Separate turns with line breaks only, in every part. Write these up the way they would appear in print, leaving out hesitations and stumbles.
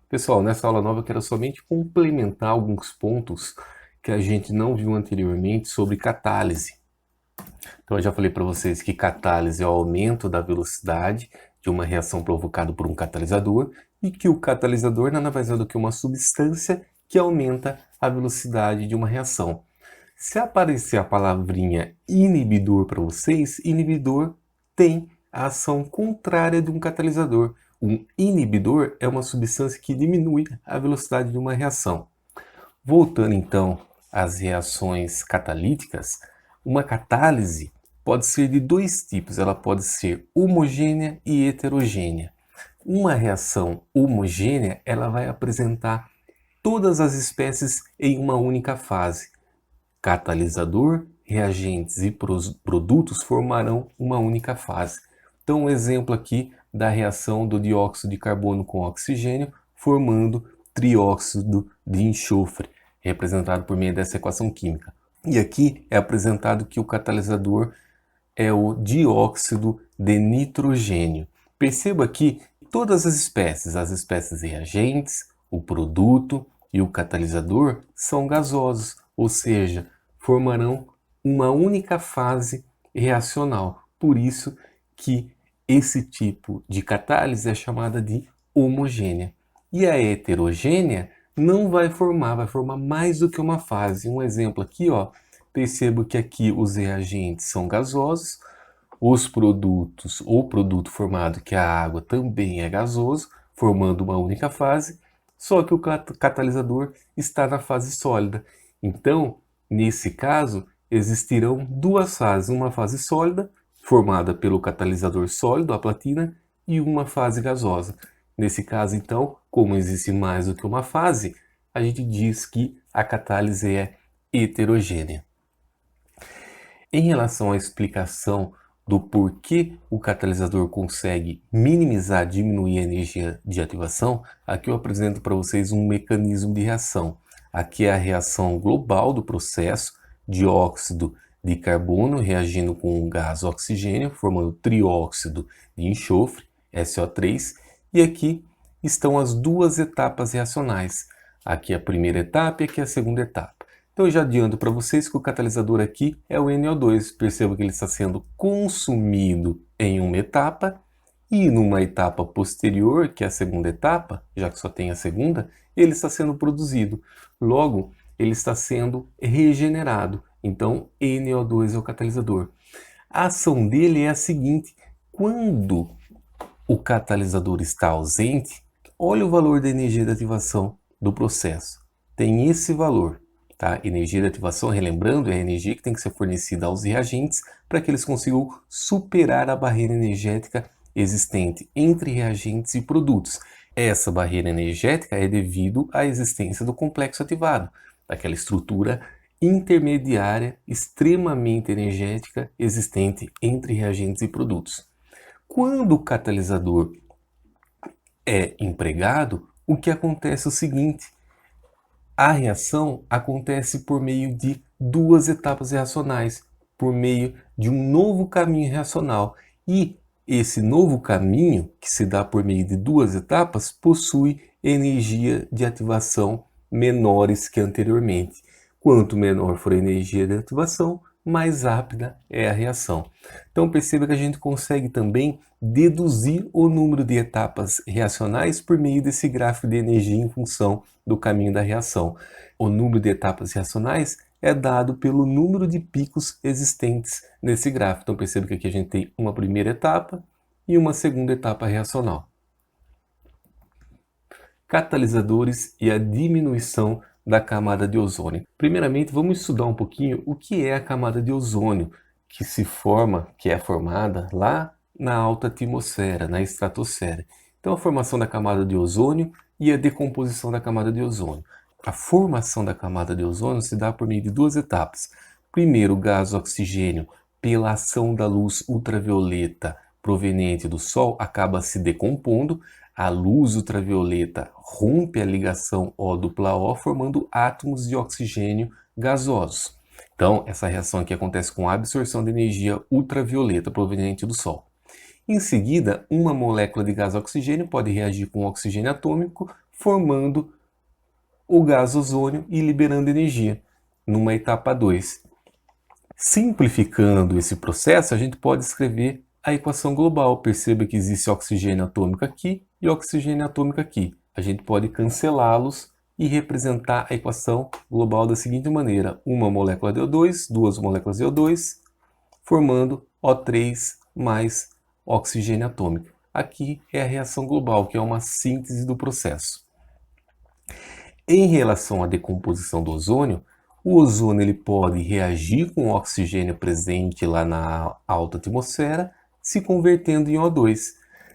Pessoal, nessa aula nova eu quero somente complementar alguns pontos que a gente não viu anteriormente sobre catálise. Então eu já falei para vocês que catálise é o aumento da velocidade de uma reação provocada por um catalisador e que o catalisador nada mais é do que uma substância que aumenta a velocidade de uma reação. Se aparecer a palavrinha inibidor para vocês, inibidor tem a ação contrária de um catalisador. Um inibidor é uma substância que diminui a velocidade de uma reação. Voltando então às reações catalíticas, uma catálise pode ser de dois tipos, ela pode ser homogênea e heterogênea. Uma reação homogênea, ela vai apresentar todas as espécies em uma única fase. Catalisador, reagentes e produtos formarão uma única fase. Então, um exemplo aqui da reação do dióxido de carbono com oxigênio, formando trióxido de enxofre, representado por meio dessa equação química. E aqui é apresentado que o catalisador é o dióxido de nitrogênio. Perceba aqui todas as espécies reagentes, o produto e o catalisador são gasosos, ou seja, formarão uma única fase reacional. Por isso que esse tipo de catálise é chamada de homogênea. E a heterogênea não vai formar mais do que uma fase. Um exemplo aqui, ó, percebo que aqui os reagentes são gasosos, os produtos, ou produto formado que é a água também é gasoso, formando uma única fase, só que o catalisador está na fase sólida. Então, nesse caso, existirão duas fases, uma fase sólida, formada pelo catalisador sólido, a platina, e uma fase gasosa. Nesse caso, então, como existe mais do que uma fase, a gente diz que a catálise é heterogênea. Em relação à explicação do porquê o catalisador consegue minimizar, diminuir a energia de ativação, aqui eu apresento para vocês um mecanismo de reação. Aqui é a reação global do processo, dióxido de carbono reagindo com o gás oxigênio, formando trióxido de enxofre, SO3, e aqui estão as duas etapas reacionais. Aqui a primeira etapa e aqui a segunda etapa. Então eu já adianto para vocês que o catalisador aqui é o NO2. Perceba que ele está sendo consumido em uma etapa e numa etapa posterior, que é a segunda etapa, já que só tem a segunda, ele está sendo produzido. Logo, ele está sendo regenerado. Então, NO2 é o catalisador. A ação dele é a seguinte: quando o catalisador está ausente, olha o valor da energia de ativação do processo. Tem esse valor. Tá? Energia de ativação, relembrando, é a energia que tem que ser fornecida aos reagentes para que eles consigam superar a barreira energética existente entre reagentes e produtos. Essa barreira energética é devido à existência do complexo ativado, daquela estrutura intermediária extremamente energética existente entre reagentes e produtos. Quando o catalisador é empregado, o que acontece é o seguinte: a reação acontece por meio de duas etapas reacionais, por meio de um novo caminho reacional. E esse novo caminho, que se dá por meio de duas etapas, possui energia de ativação menores que anteriormente. Quanto menor for a energia de ativação, mais rápida é a reação. Então perceba que a gente consegue também deduzir o número de etapas reacionais por meio desse gráfico de energia em função do caminho da reação. O número de etapas reacionais é dado pelo número de picos existentes nesse gráfico. Então perceba que aqui a gente tem uma primeira etapa e uma segunda etapa reacional. Catalisadores e a diminuição da camada de ozônio. Primeiramente, vamos estudar um pouquinho o que é a camada de ozônio, que é formada lá na alta atmosfera, na estratosfera. Então, a formação da camada de ozônio e a decomposição da camada de ozônio. A formação da camada de ozônio se dá por meio de duas etapas. Primeiro, o gás oxigênio, pela ação da luz ultravioleta proveniente do Sol, acaba se decompondo. A luz ultravioleta rompe a ligação O-O, formando átomos de oxigênio gasosos. Então, essa reação aqui acontece com a absorção de energia ultravioleta proveniente do Sol. Em seguida, uma molécula de gás oxigênio pode reagir com oxigênio atômico, formando o gás ozônio e liberando energia, numa etapa 2. Simplificando esse processo, a gente pode escrever a equação global. Perceba que existe oxigênio atômico aqui e oxigênio atômico aqui. A gente pode cancelá-los e representar a equação global da seguinte maneira: uma molécula de O2, duas moléculas de O2, formando O3 mais oxigênio atômico. Aqui é a reação global, que é uma síntese do processo. Em relação à decomposição do ozônio, o ozônio ele pode reagir com o oxigênio presente lá na alta atmosfera, se convertendo em O2.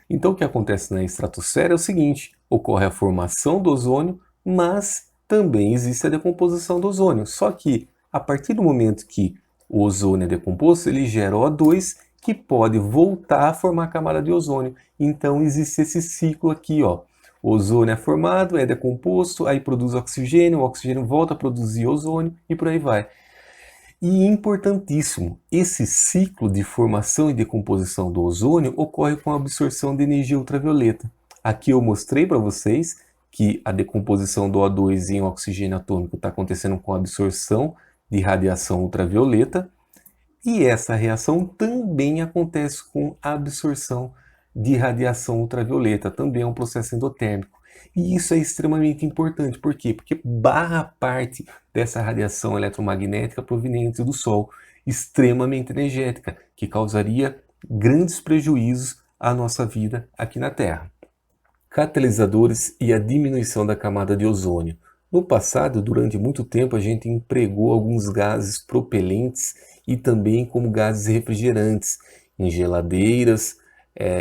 Então, o que acontece na estratosfera é o seguinte: ocorre a formação do ozônio, mas também existe a decomposição do ozônio. Só que, a partir do momento que o ozônio é decomposto, ele gera O2, que pode voltar a formar a camada de ozônio. Então, existe esse ciclo aqui, ó. O ozônio é formado, é decomposto, aí produz oxigênio, o oxigênio volta a produzir ozônio e por aí vai. E importantíssimo, esse ciclo de formação e decomposição do ozônio ocorre com a absorção de energia ultravioleta. Aqui eu mostrei para vocês que a decomposição do O2 em oxigênio atômico está acontecendo com a absorção de radiação ultravioleta, e essa reação também acontece com a absorção de radiação ultravioleta, também é um processo endotérmico. E isso é extremamente importante, por quê? Porque barra parte dessa radiação eletromagnética proveniente do Sol, extremamente energética, que causaria grandes prejuízos à nossa vida aqui na Terra. Catalisadores e a diminuição da camada de ozônio. No passado, durante muito tempo, a gente empregou alguns gases propelentes e também como gases refrigerantes em geladeiras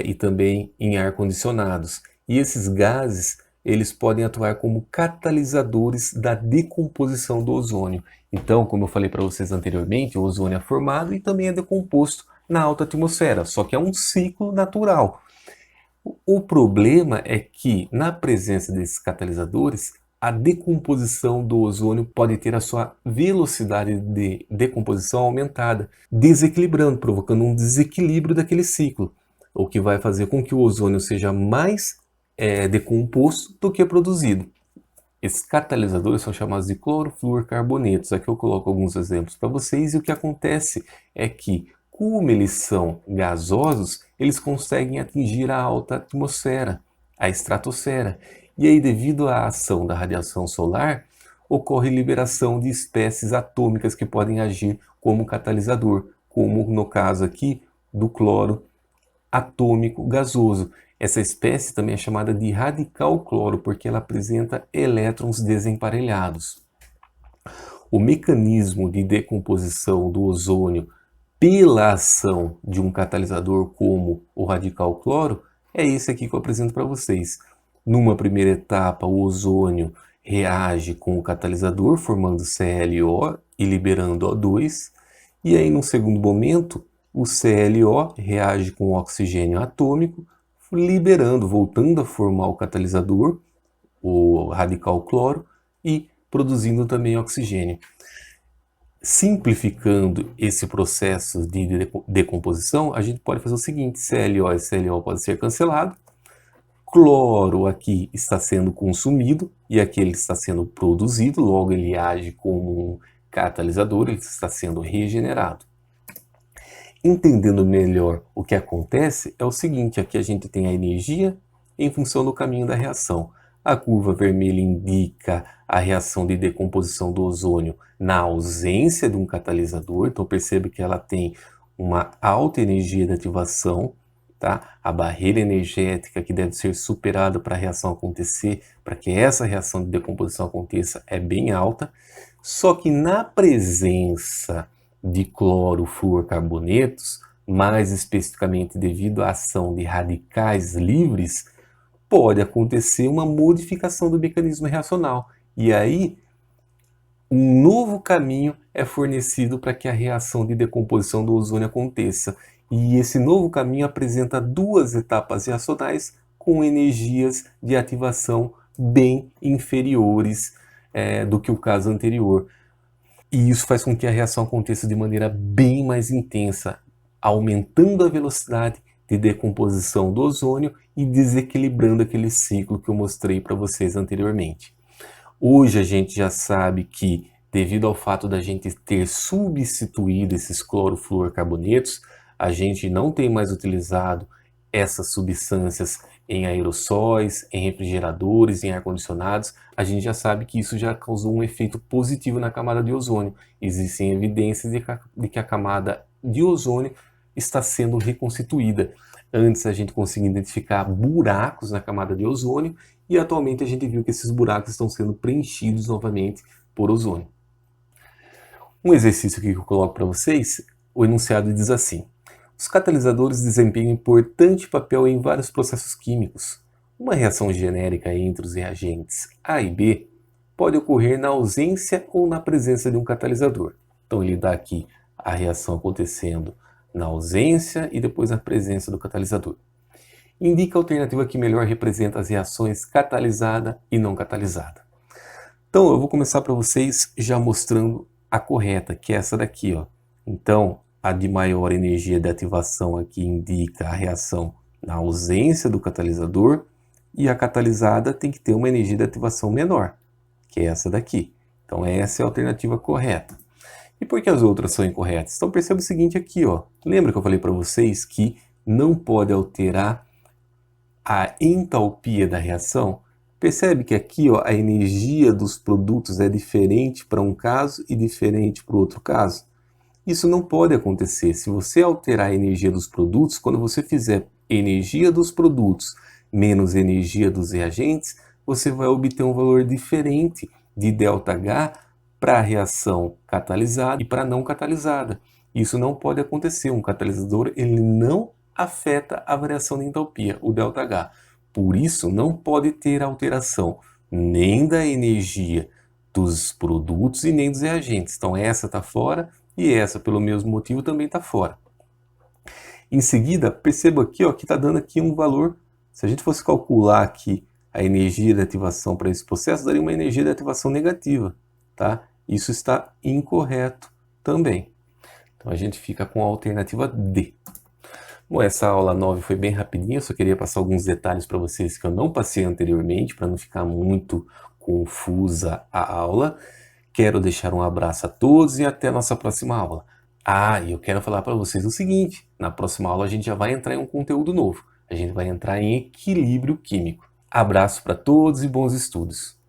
e também em ar-condicionados. E esses gases, eles podem atuar como catalisadores da decomposição do ozônio. Então, como eu falei para vocês anteriormente, o ozônio é formado e também é decomposto na alta atmosfera, só que é um ciclo natural. O problema é que, na presença desses catalisadores, a decomposição do ozônio pode ter a sua velocidade de decomposição aumentada, desequilibrando, provocando um desequilíbrio daquele ciclo, o que vai fazer com que o ozônio seja mais decomposto do que produzido. Esses catalisadores são chamados de clorofluorcarbonetos. Aqui eu coloco alguns exemplos para vocês, e o que acontece é que, como eles são gasosos, eles conseguem atingir a alta atmosfera, a estratosfera. E aí, devido à ação da radiação solar, ocorre liberação de espécies atômicas que podem agir como catalisador, como no caso aqui do cloro atômico gasoso. Essa espécie também é chamada de radical cloro, porque ela apresenta elétrons desemparelhados. O mecanismo de decomposição do ozônio pela ação de um catalisador como o radical cloro é esse aqui que eu apresento para vocês. Numa primeira etapa, o ozônio reage com o catalisador, formando ClO e liberando O2. E aí, num segundo momento, o ClO reage com o oxigênio atômico, liberando, voltando a formar o catalisador, o radical cloro, e produzindo também oxigênio. Simplificando esse processo de decomposição, a gente pode fazer o seguinte: ClO e ClO pode ser cancelado, cloro aqui está sendo consumido e aqui ele está sendo produzido, logo ele age como um catalisador, ele está sendo regenerado. Entendendo melhor o que acontece, é o seguinte: aqui a gente tem a energia em função do caminho da reação. A curva vermelha indica a reação de decomposição do ozônio na ausência de um catalisador, então perceba que ela tem uma alta energia de ativação, tá? A barreira energética que deve ser superada para a reação acontecer, para que essa reação de decomposição aconteça, é bem alta. Só que na presença de clorofluorcarbonetos, mais especificamente devido à ação de radicais livres, pode acontecer uma modificação do mecanismo reacional. E aí, um novo caminho é fornecido para que a reação de decomposição do ozônio aconteça. E esse novo caminho apresenta duas etapas reacionais com energias de ativação bem inferiores do que o caso anterior. E isso faz com que a reação aconteça de maneira bem mais intensa, aumentando a velocidade, de decomposição do ozônio e desequilibrando aquele ciclo que eu mostrei para vocês anteriormente. Hoje a gente já sabe que, devido ao fato da gente ter substituído esses clorofluorcarbonetos, a gente não tem mais utilizado essas substâncias em aerossóis, em refrigeradores, em ar-condicionados. A gente já sabe que isso já causou um efeito positivo na camada de ozônio. Existem evidências de que a camada de ozônio está sendo reconstituída. Antes a gente conseguia identificar buracos na camada de ozônio e atualmente a gente viu que esses buracos estão sendo preenchidos novamente por ozônio. Um exercício que eu coloco para vocês, o enunciado diz assim: os catalisadores desempenham importante papel em vários processos químicos. Uma reação genérica entre os reagentes A e B pode ocorrer na ausência ou na presença de um catalisador. Então ele dá aqui a reação acontecendo na ausência e depois na presença do catalisador. Indica a alternativa que melhor representa as reações catalisada e não catalisada. Então eu vou começar para vocês já mostrando a correta, que é essa daqui, ó. Então a de maior energia de ativação aqui indica a reação na ausência do catalisador e a catalisada tem que ter uma energia de ativação menor, que é essa daqui. Então essa é a alternativa correta. E por que as outras são incorretas? Então perceba o seguinte aqui, ó. Lembra que eu falei para vocês que não pode alterar a entalpia da reação? Percebe que aqui, ó, a energia dos produtos é diferente para um caso e diferente para o outro caso? Isso não pode acontecer. Se você alterar a energia dos produtos, quando você fizer energia dos produtos menos energia dos reagentes, você vai obter um valor diferente de ΔH para a reação catalisada e para não catalisada. Isso não pode acontecer. Um catalisador ele não afeta a variação de entalpia, o ΔH. Por isso, não pode ter alteração nem da energia dos produtos e nem dos reagentes. Então, essa está fora e essa, pelo mesmo motivo, também está fora. Em seguida, perceba aqui ó, que está dando aqui um valor. Se a gente fosse calcular aqui a energia de ativação para esse processo, daria uma energia de ativação negativa. Tá? Isso está incorreto também. Então, a gente fica com a alternativa D. Bom, essa aula 9 foi bem rapidinha, eu só queria passar alguns detalhes para vocês que eu não passei anteriormente, para não ficar muito confusa a aula. Quero deixar um abraço a todos e até a nossa próxima aula. E eu quero falar para vocês o seguinte, na próxima aula a gente já vai entrar em um conteúdo novo. A gente vai entrar em equilíbrio químico. Abraço para todos e bons estudos.